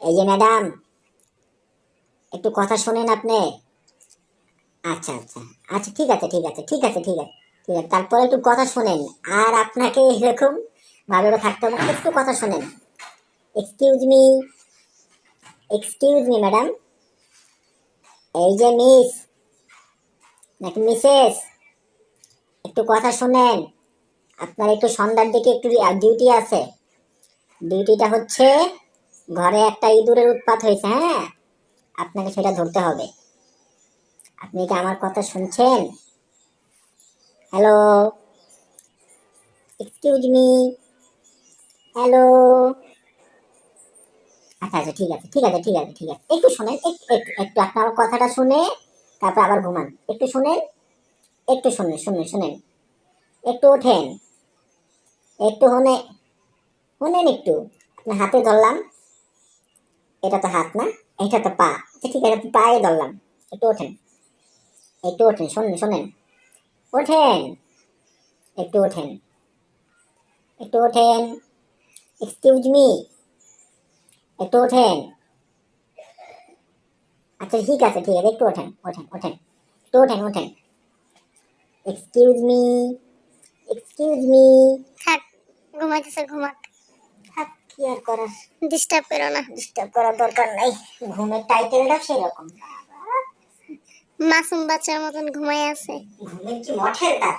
এই যে ম্যাডাম, একটু কথা শোনেন আপনি। আচ্ছা আচ্ছা আচ্ছা, ঠিক আছে ঠিক আছে ঠিক আছে ঠিক আছে ঠিক আছে, তারপরে একটু কথা শোনেন। আর আপনাকে এরকম ভাবে থাকতে হবে না, একটু কথা শোনেন। Excuse me, excuse me madam. এই যে মিস নাকি মিসেস, একটু কথা শোনেন। আপনার একটু সন্ধ্যার দিকে একটু ডিউটি আছে। ডিউটিটা হচ্ছে, ঘরে একটা ইঁদুরের উৎপাত হয়েছে, হ্যাঁ, আপনাকে সেটা ধরতে হবে। আপনি কি আমার কথা শুনছেন? Hello, excuse me, hello. আচ্ছা আচ্ছা, ঠিক আছে ঠিক আছে ঠিক আছে ঠিক আছে, একটু শোনেন, একটু একটু একটু আপনার আমার কথাটা শুনে তারপর আবার ঘুমান। একটু শুনেন, একটু শুনেন শুনেন শুনেন, একটু ওঠেন, একটু শুনেন একটু। আপনার হাতে ধরলাম, এটা তো হাত না, এটা তো পা। আচ্ছা ঠিক আছে, আপনি পায়ে ধরলাম। একটু ওঠেন, একটু ওঠেন, শোনেন শোনেন, ওঠেন, একটু ওঠেন, একটু ওঠেন। এক্সকিউজ মি, একটু ওঠেন। আচ্ছা ঠিক আছে ঠিক আছে, একটু ওঠেন ওঠেন ওঠেন, একটু ওঠেন ওঠেন। Excuse me, excuse me. থাক, ঘুমাইতেছে ঘুমাক। থাক, কি আর করার। ডিস্টার্ব করো না। ডিস্টার্ব করার দরকার নাই, ঘুমের টাইটেলটা সেরকম। মাসুম বাচ্চার মতন ঘুমাই আছে। ঘুমের কি মঠের তার।